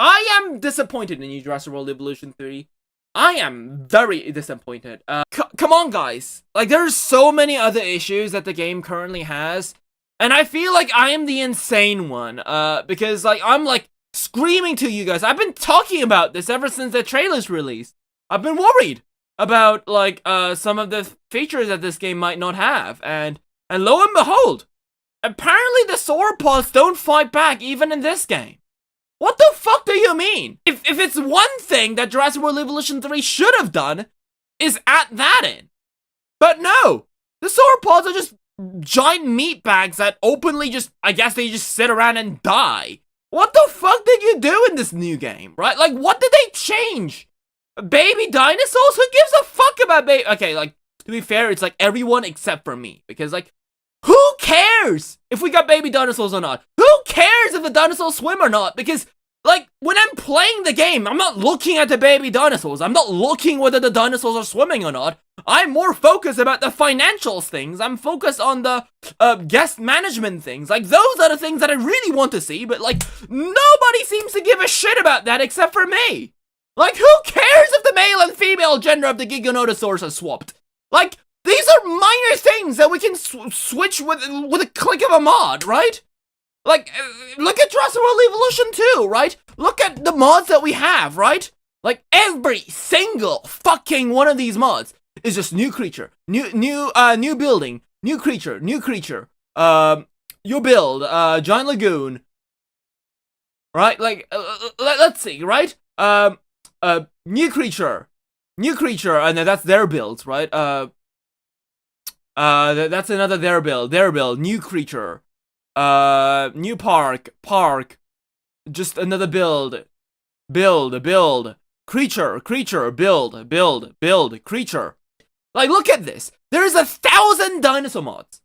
I am disappointed in you, Jurassic World Evolution 3. I am very disappointed. Come on, guys. Like, there's so many other issues that the game currently has, and I feel like I am the insane one, because, like, I'm, like, screaming to you guys. I've been talking about this ever since the trailer's released. I've been worried about, like, some of the features that this game might not have, and lo and behold, apparently the sauropods don't fight back even in this game. What the fuck do you mean? If it's one thing that Jurassic World Evolution 3 should have done, is add that in. But no! The sauropods are just giant meat bags that openly just, I guess they just sit around and die. What the fuck did you do in this new game, right? Like, what did they change? Baby dinosaurs? Who gives a fuck about baby? Okay, like, to be fair, it's like everyone except for me. Because, like, who cares if we got baby dinosaurs or not? Who cares if the dinosaurs swim or not? Because, like, when I'm playing the game, I'm not looking at the baby dinosaurs. I'm not looking whether the dinosaurs are swimming or not. I'm more focused about the financials things. I'm focused on the guest management things. Like, those are the things that I really want to see. But, like, nobody seems to give a shit about that except for me. Like, who cares if the male and female gender of the Giganotosaurus are swapped? Like, these are minor things that we can switch with a click of a mod, right? Like, look at Jurassic World Evolution 2, right? Look at the mods that we have, right? Like, every single fucking one of these mods is just new creature, new building, new creature, your build, giant lagoon, right? Like, let's see, right? New creature, and that's their builds, right? That's another their build, new creature, new park, just another build, creature, build, creature. Like, look at this. There's 1,000 dinosaur mods.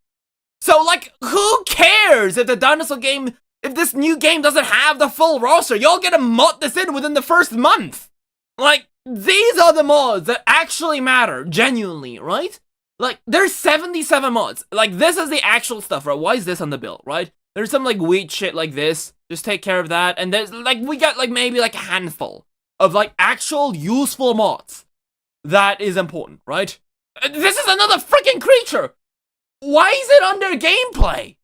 So, like, who cares if the dinosaur game, if this new game doesn't have the full roster? Y'all gonna mod this in within the first month. Like, these are the mods that actually matter, genuinely, right? Like, there's 77 mods. Like, this is the actual stuff, right? Why is this on the bill, right? There's some, like, weird shit like this. Just take care of that. And there's, like, we got, like, maybe, like, a handful of, like, actual useful mods. That is important, right? This is another freaking creature! Why is it under gameplay?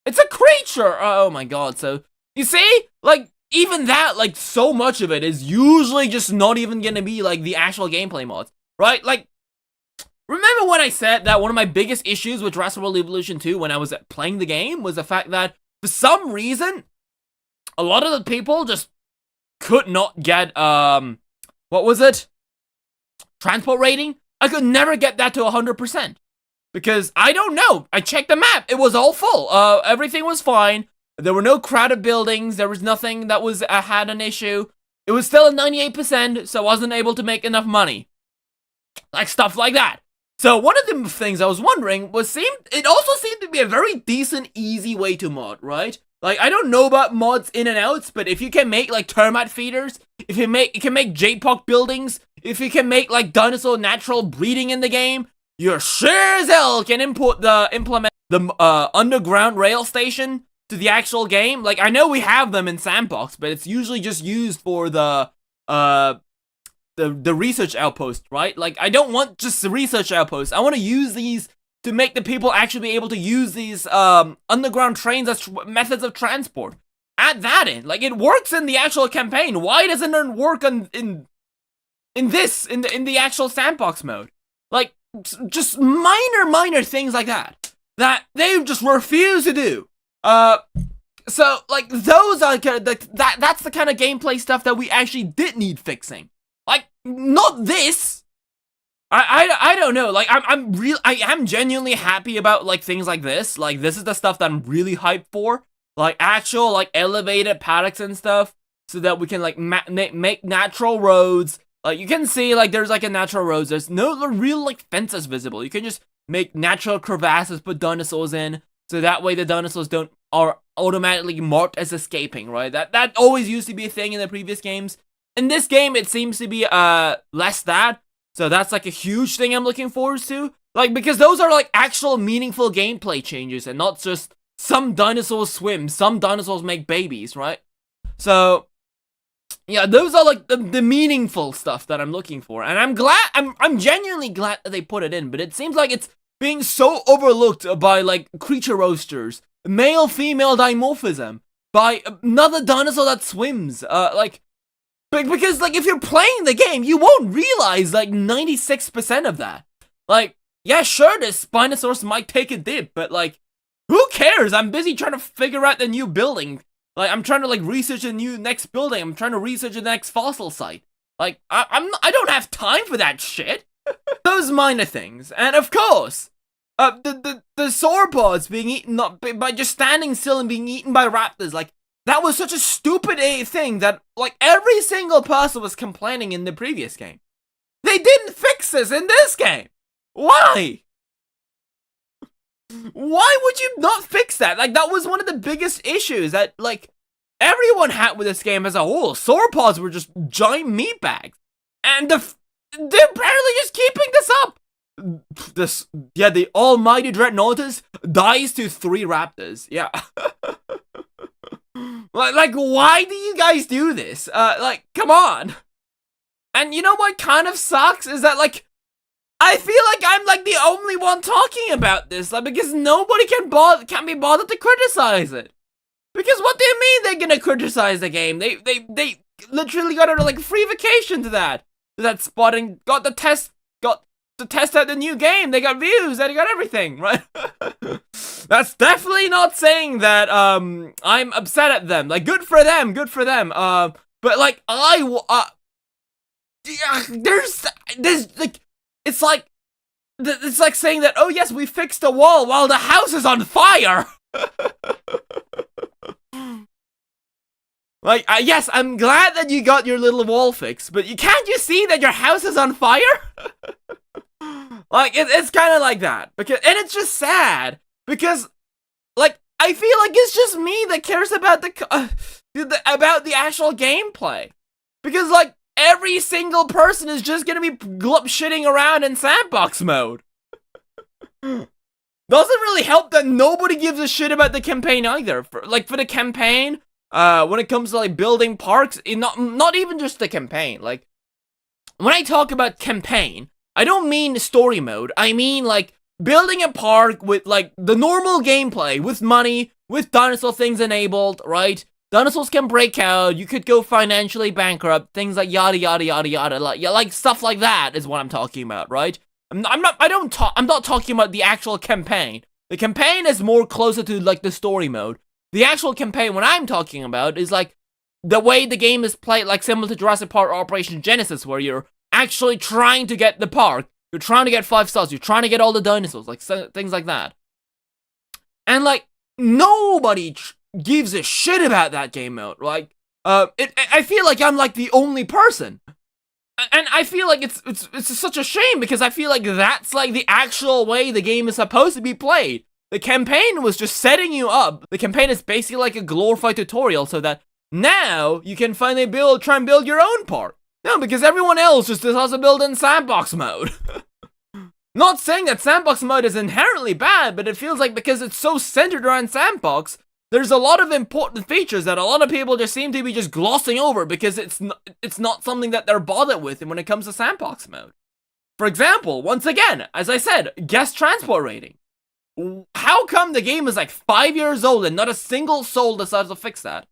It's a creature! Oh my god, so... You see? Like, even that, like, so much of it is usually just not even gonna be, like, the actual gameplay mods, right? Like, remember when I said that one of my biggest issues with Jurassic World Evolution 2 when I was playing the game was the fact that, for some reason, a lot of the people just could not get, what was it? Transport rating? I could never get that to 100%. Because, I don't know, I checked the map, it was all full, everything was fine, there were no crowded buildings, there was nothing that was, had an issue, it was still at 98%, so I wasn't able to make enough money. Like, stuff like that. So, one of the things I was wondering was, it also seemed to be a very decent, easy way to mod, right? Like, I don't know about mods in and outs, but if you can make, like, termite feeders, if you can make J-Pock buildings, if you can make, like, dinosaur natural breeding in the game, you sure as hell can implement the underground rail station to the actual game. Like, I know we have them in Sandbox, but it's usually just used for the research outpost, right? Like, I don't want just the research outpost. I want to use these to make the people actually be able to use these underground trains as methods of transport. Add that in. Like, it works in the actual campaign. Why doesn't it work in the actual Sandbox mode? Like, just minor things like that they just refuse to do. So, like, those are that's the kind of gameplay stuff that we actually did need fixing. Like, not this. I don't know. Like, I am genuinely happy about, like, things like this. Like, this is the stuff that I'm really hyped for. Like, actual, like, elevated paddocks and stuff, so that we can, like, make natural roads. Like, you can see, like, there's, like, a natural roads. There's no real, like, fences visible. You can just make natural crevasses, put dinosaurs in, so that way the dinosaurs are automatically marked as escaping, right? That always used to be a thing in the previous games. In this game, it seems to be, less that. So that's, like, a huge thing I'm looking forward to. Like, because those are, like, actual meaningful gameplay changes, and not just some dinosaurs swim, some dinosaurs make babies, right? So, Yeah, those are like the meaningful stuff that I'm looking for, and I'm genuinely glad that they put it in, but it seems like it's being so overlooked by like creature roasters, male-female dimorphism, by another dinosaur that swims, because like if you're playing the game, you won't realize like 96% of that. Like, yeah, sure, the Spinosaurus might take a dip, but like, who cares? I'm busy trying to figure out the new building. Like, I'm trying to, like, research a new next building. I'm trying to research the next fossil site. Like, I don't have time for that shit. Those minor things. And, of course, the sauropods being eaten by just standing still and being eaten by raptors. Like, that was such a stupid thing that, like, every single person was complaining in the previous game. They didn't fix this in this game. Why? Why would you not fix that? Like, that was one of the biggest issues that, like, everyone had with this game as a whole. Sauropods were just giant meat bags. And they're apparently just keeping this up. The almighty Dreadnoughtus dies to 3 raptors. Yeah. like, why do you guys do this? Like, come on. And you know what kind of sucks? Is that, like, I feel like I'm like the only one talking about this, like, because nobody can be bothered to criticize it. Because what do you mean they're gonna criticize the game? They literally got a like free vacation to that spot and got to test out the new game. They got views, they got everything, right? That's definitely not saying that I'm upset at them. Like, good for them. But like there's like. It's like saying that, oh yes, we fixed the wall while the house is on fire! Like, yes, I'm glad that you got your little wall fixed, but can't you see that your house is on fire? Like, it's kind of like that. And it's just sad, because, like, I feel like it's just me that cares about about the actual gameplay. Because, like, every single person is just gonna be shitting around in sandbox mode. Doesn't really help that nobody gives a shit about the campaign either. For the campaign, when it comes to like building parks, not even just the campaign. Like, when I talk about campaign, I don't mean story mode. I mean like building a park with like the normal gameplay, with money, with dinosaur things enabled, right? Dinosaurs can break out, you could go financially bankrupt, things like yada yada yada yada, like stuff like that is what I'm talking about, right? I'm not talking about the actual campaign. The campaign is more closer to like the story mode. The actual campaign, what I'm talking about, is like the way the game is played, like similar to Jurassic Park Operation Genesis, where you're actually trying to get the park, you're trying to get 5 stars, you're trying to get all the dinosaurs, like things like that. And like, nobody gives a shit about that game mode. Like, I feel like I'm like the only person, and I feel like it's such a shame, because I feel like that's like the actual way the game is supposed to be played. The campaign was just setting you up. The campaign is basically like a glorified tutorial, so that now you can finally try and build your own park. No, because everyone else just has to build in sandbox mode. Not saying that sandbox mode is inherently bad, but it feels like because it's so centered around sandbox, there's a lot of important features that a lot of people just seem to be just glossing over, because it's not something that they're bothered with when it comes to sandbox mode. For example, once again, as I said, guest transport rating. How come the game is like 5 years old and not a single soul decides to fix that?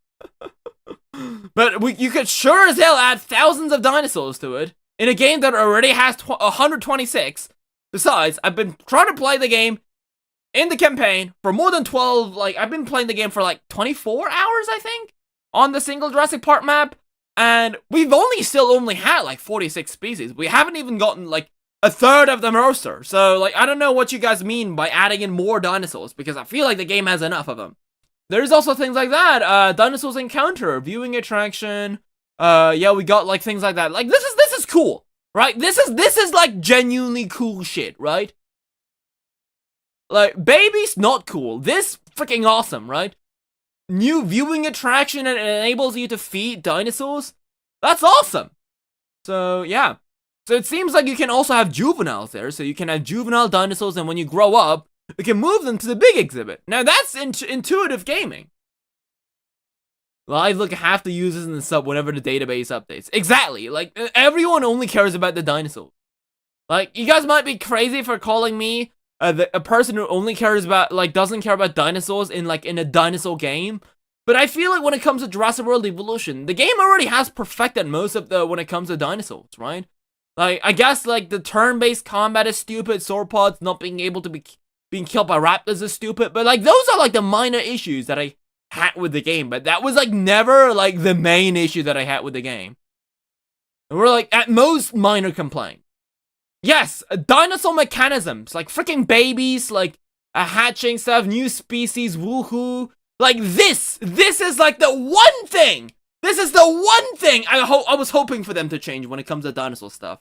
But you could sure as hell add thousands of dinosaurs to it in a game that already has 126. Besides, I've been trying to play the game in the campaign for more than 12, like, I've been playing the game for like 24 hours, I think, on the single Jurassic Park map, and we've still only had like 46 species. We haven't even gotten like a third of the roster, so like, I don't know what you guys mean by adding in more dinosaurs, because I feel like the game has enough of them. There's also things like that, dinosaurs encounter, viewing attraction, yeah, we got like things like that. Like, this is cool, right? This is like genuinely cool shit, right? Like, baby's not cool. This freaking awesome, right? New viewing attraction, and it enables you to feed dinosaurs. That's awesome. So, yeah. So it seems like you can also have juveniles there. So you can have juvenile dinosaurs, and when you grow up, you can move them to the big exhibit. Now, that's intuitive gaming. Live look half the users in the sub whenever the database updates. Exactly. Like, everyone only cares about the dinosaurs. Like, you guys might be crazy for calling me a person who only cares about, like, doesn't care about dinosaurs in a dinosaur game. But I feel like when it comes to Jurassic World Evolution, the game already has perfected most of when it comes to dinosaurs, right? Like, I guess, like, the turn-based combat is stupid, sauropods not being able to being killed by raptors is stupid, but, like, those are, like, the minor issues that I had with the game, but that was, like, never, like, the main issue that I had with the game. And we're, like, at most, minor complaint. Yes, dinosaur mechanisms, like, freaking babies, like, hatching stuff, new species, woohoo. Like, this is, like, the one thing! This is the one thing I was hoping for them to change when it comes to dinosaur stuff.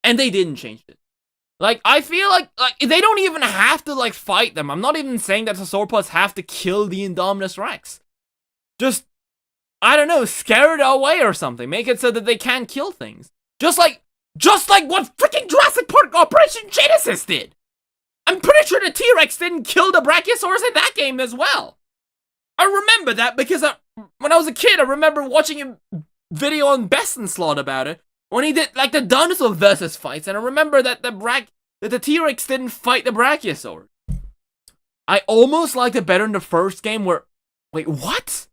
And they didn't change it. Like, I feel like they don't even have to, like, fight them. I'm not even saying that the sauropods have to kill the Indominus Rex. Just, I don't know, scare it away or something. Make it so that they can't kill things. Just like what freaking Jurassic Park Operation Genesis did. I'm pretty sure the T-Rex didn't kill the Brachiosaurus in that game as well. I remember that because when I was a kid, I remember watching a video on Best in Slot about it. When he did, like, the dinosaur versus fights, and I remember that the T-Rex didn't fight the Brachiosaur. I almost liked it better in the first game where... Wait, what?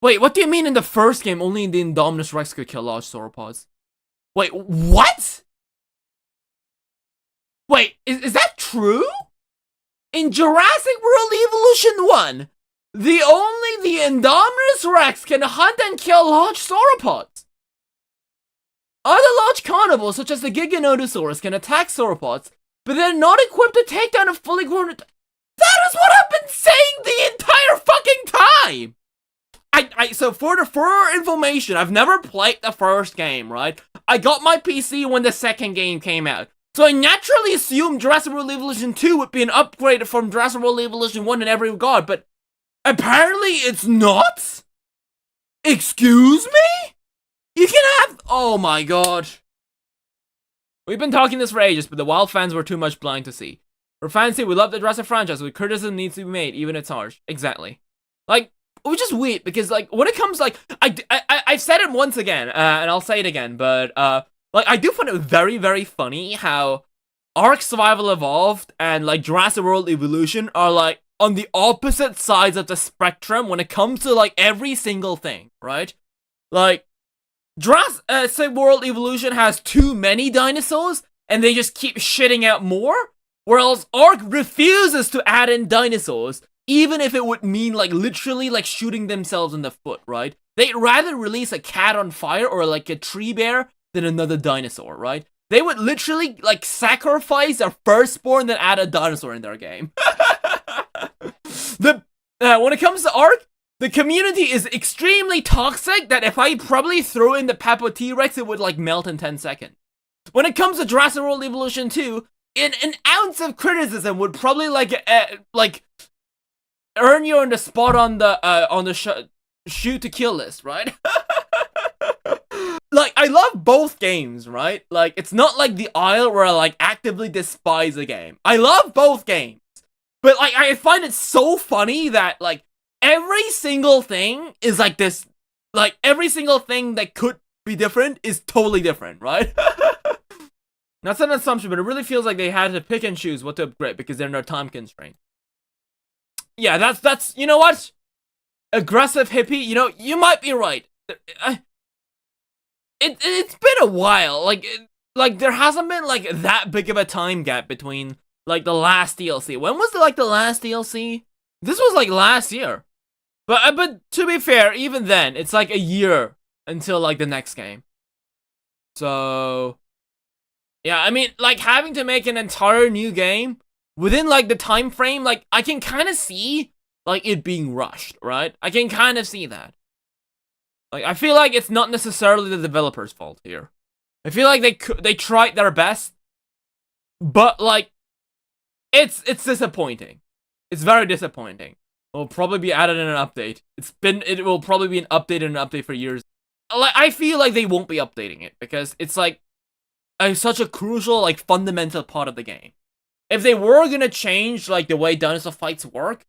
Wait, what do you mean in the first game only the Indominus Rex could kill large sauropods? Wait, what? Wait, is that true? In Jurassic World Evolution 1, only the Indominus Rex can hunt and kill large sauropods. Other large carnivores, such as the Giganotosaurus, can attack sauropods, but they're not equipped to take down a fully grown... That is what I've been saying the entire fucking time! So for information, I've never played the first game, right? I got my PC when the second game came out. So I naturally assumed Jurassic World Evolution 2 would be an upgrade from Jurassic World Evolution 1 in every regard, but apparently it's not? Excuse me? You can have... Oh my god. We've been talking this for ages, but the wild fans were too much blind to see. For fans say we love the Jurassic franchise, but criticism needs to be made, even if it's harsh. Exactly. Like, which is weird, because, like, when it comes, like, I've said it once again, and I'll say it again, but, like, I do find it very, very funny how Ark Survival Evolved and, like, Jurassic World Evolution are, like, on the opposite sides of the spectrum when it comes to, like, every single thing, right? Like, Jurassic World Evolution has too many dinosaurs, and they just keep shitting out more, whereas Ark refuses to add in dinosaurs, even if it would mean, like, literally, like, shooting themselves in the foot, right? They'd rather release a cat on fire or, like, a tree bear than another dinosaur, right? They would literally, like, sacrifice their firstborn than add a dinosaur in their game. When it comes to Ark, the community is extremely toxic that if I probably throw in the Peppo T-Rex, it would, like, melt in 10 seconds. When it comes to Jurassic World Evolution 2, an ounce of criticism would probably, like, earn you on the spot on the shoot to kill list, right? Like, I love both games, right? Like, it's not like The Isle where I, like, actively despise a game. I love both games. But, like, I find it so funny that, like, every single thing is like this. Like, every single thing that could be different is totally different, right? That's an assumption, but it really feels like they had to pick and choose what to upgrade because they're in their time constraint. Yeah, that's, you know what? Aggressive hippie, you know, you might be right. It's been a while. Like, there hasn't been, like, that big of a time gap between, like, the last DLC. When was, the last DLC? This was, like, last year. But to be fair, even then, it's, like, a year until, like, the next game. So, yeah, I mean, like, having to make an entire new game within, like, the time frame, like, I can kind of see, like, it being rushed, right? I can kind of see that. Like, I feel like it's not necessarily the developer's fault here. I feel like they tried their best, but, like, it's disappointing. It's very disappointing. It will probably be added in an update. It will probably be an update for years. Like, I feel like they won't be updating it because it's, like, such a crucial, like, fundamental part of the game. If they were gonna change, like, the way dinosaur fights work,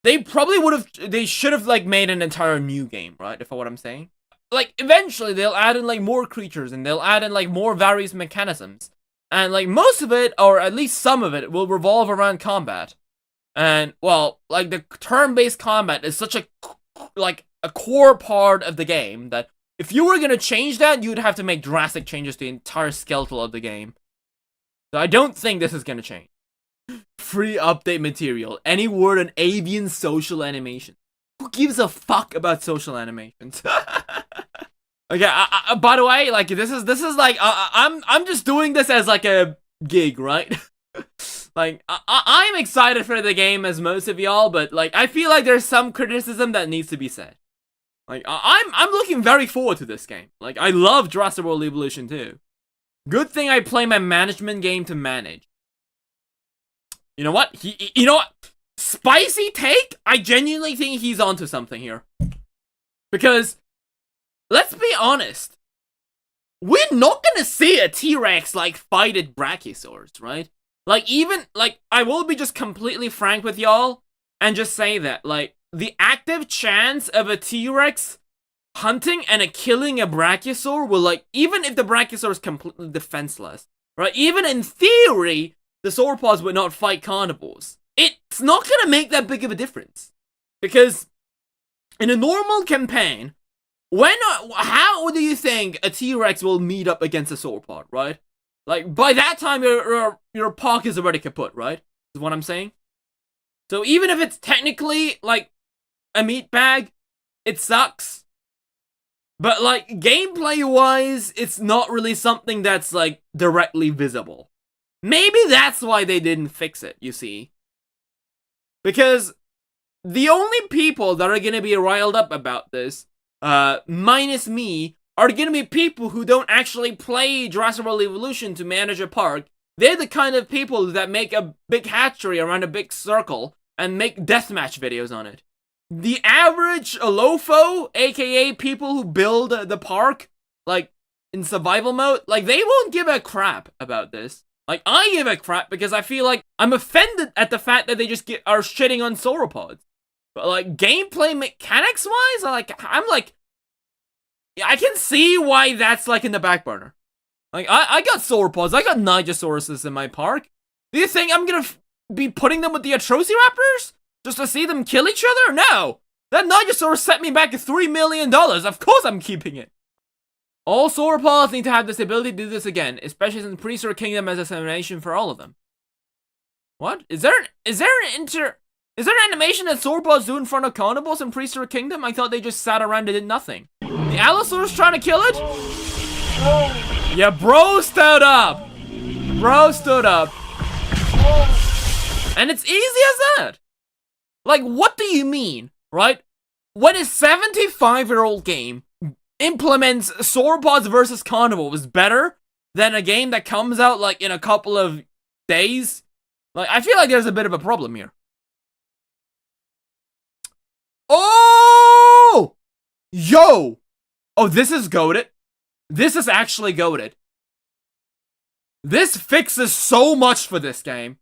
they probably they should have, like, made an entire new game, right? If what I'm saying. Like, eventually they'll add in, like, more creatures, and they'll add in, like, more various mechanisms. And, like, most of it, or at least some of it, will revolve around combat. And, well, like, the turn-based combat is such a, like, a core part of the game that if you were gonna change that, you'd have to make drastic changes to the entire skeletal of the game. So I don't think this is gonna change. Free update material. Any word on avian social animation. Who gives a fuck about social animations? Okay, by the way, like, this is like, I'm just doing this as, like, a gig, right? Like, I'm excited for the game as most of y'all, but, like, I feel like there's some criticism that needs to be said. Like, I'm looking very forward to this game. Like, I love Jurassic World Evolution too. Good thing I play my management game to manage. You know what? You know what? Spicy take? I genuinely think he's onto something here. Because, let's be honest. We're not gonna see a T-Rex, like, fighted Brachiosaurs, right? Like, even, like, I will be just completely frank with y'all and just say that, like, the active chance of a T-Rex hunting and killing a Brachiosaur will, like, even if the Brachiosaur is completely defenseless, right? Even in theory, the sauropods would not fight carnivores. It's not gonna make that big of a difference. Because in a normal campaign, how do you think a T-Rex will meet up against a sauropod, right? Like, by that time, your park is already kaput, right? Is what I'm saying? So even if it's technically, like, a meat bag, it sucks. But, like, gameplay-wise, it's not really something that's, like, directly visible. Maybe that's why they didn't fix it, you see. Because the only people that are gonna be riled up about this, minus me, are gonna be people who don't actually play Jurassic World Evolution to manage a park. They're the kind of people that make a big hatchery around a big circle and make deathmatch videos on it. The average Lopho, aka people who build the park, like, in survival mode, like, they won't give a crap about this. Like, I give a crap because I feel like I'm offended at the fact that they just are shitting on sauropods. But, like, gameplay mechanics-wise, I'm like, I can see why that's, like, in the back burner. Like, I got sauropods, I got Nigosauruses in my park. Do you think I'm gonna be putting them with the Atrociraptors? Just to see them kill each other? No! That Nigosaurus set me back $3 million. Of course I'm keeping it. All sauropods need to have this ability to do this again, especially since Prehistoric Kingdom has a simulation for all of them. What? Is there an animation that sauropods do in front of carnivores in Prehistoric Kingdom? I thought they just sat around and did nothing. The Allosaurus trying to kill it? Yeah, bro stood up. Bro stood up. And it's easy as that. Like, what do you mean, right? When a 75-year-old game implements sauropods versus carnivores better than a game that comes out, like, in a couple of days, like, I feel like there's a bit of a problem here. Oh! Yo! Oh, this is goated. This is actually goated. This fixes so much for this game.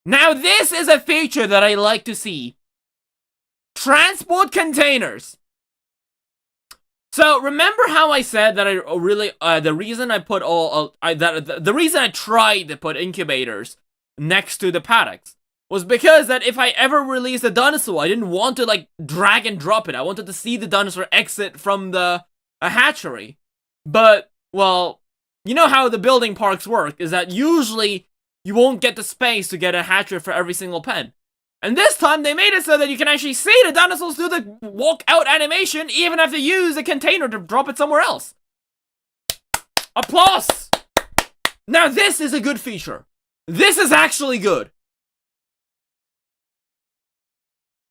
Now, this is a feature that I like to see. Transport containers. So, remember how I said that the reason I put the reason I tried to put incubators next to the paddocks was because that if I ever released a dinosaur, I didn't want to, like, drag and drop it. I wanted to see the dinosaur exit from a hatchery. But, well, you know how the building parks work, is that usually you won't get the space to get a hatchery for every single pen. And this time, they made it so that you can actually see the dinosaurs do the walk-out animation, even if they use a container to drop it somewhere else. Applause! Now, this is a good feature. This is actually good.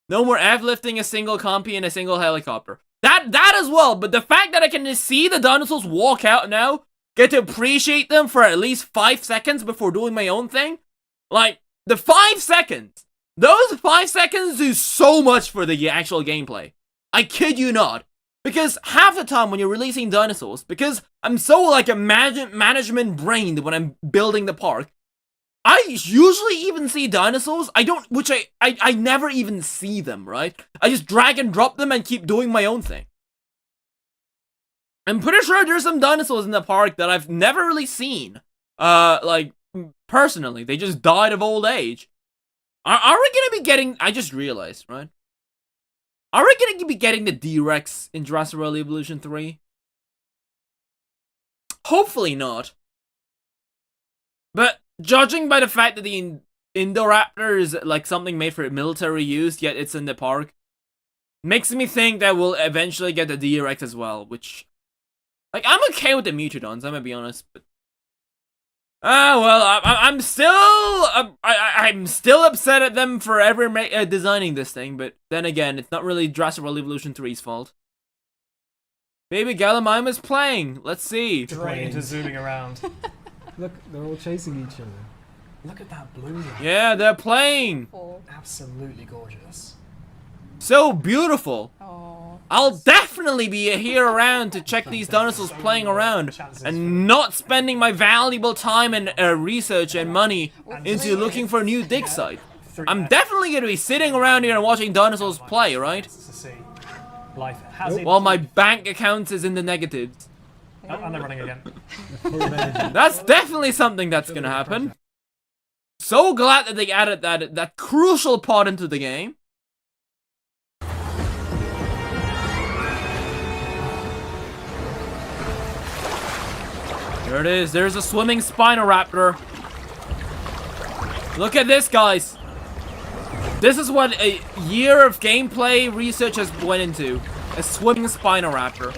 No more airlifting a single compy in a single helicopter. That as well, but the fact that I can just see the dinosaurs walk out now, get to appreciate them for at least 5 seconds before doing my own thing, like, the 5 seconds, those 5 seconds do so much for the actual gameplay. I kid you not. Because half the time when you're releasing dinosaurs, because I'm so, like, a management brained when I'm building the park, I usually even see dinosaurs. I never even see them, right? I just drag and drop them and keep doing my own thing. I'm pretty sure there's some dinosaurs in the park that I've never really seen. Like, personally. They just died of old age. Are we gonna be getting... I just realized, right? Are we gonna be getting the D-Rex in Jurassic World Evolution 3? Hopefully not. But judging by the fact that the Indoraptor is like something made for military use, yet it's in the park, makes me think that we'll eventually get the D-Rex as well, which... Like, I'm okay with the Mutodons, I'm gonna be honest, but... well, I'm still upset at them for ever designing this thing, but then again, it's not really Jurassic World Evolution 3's fault. Baby Gallimimus is playing, let's see. Straight into zooming around. Look, they're all chasing each other. Look at that blue. Yeah, they're playing. Absolutely gorgeous. So beautiful. Oh. I'll definitely be here around to check these dinosaurs playing around and not spending my valuable time and research and money into looking for a new dig site. I'm definitely going to be sitting around here and watching dinosaurs play, right? While my bank account is in the negatives. Oh, and they're running again. That's definitely something that's going to happen. So glad that they added that crucial part into the game. There it is. There's a swimming Spinoraptor. Look at this, guys. This is what a year of gameplay research has went into. A swimming Spinoraptor.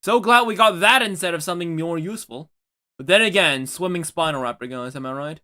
So glad we got that instead of something more useful. But then again, swimming Spinoraptor, guys. Am I right?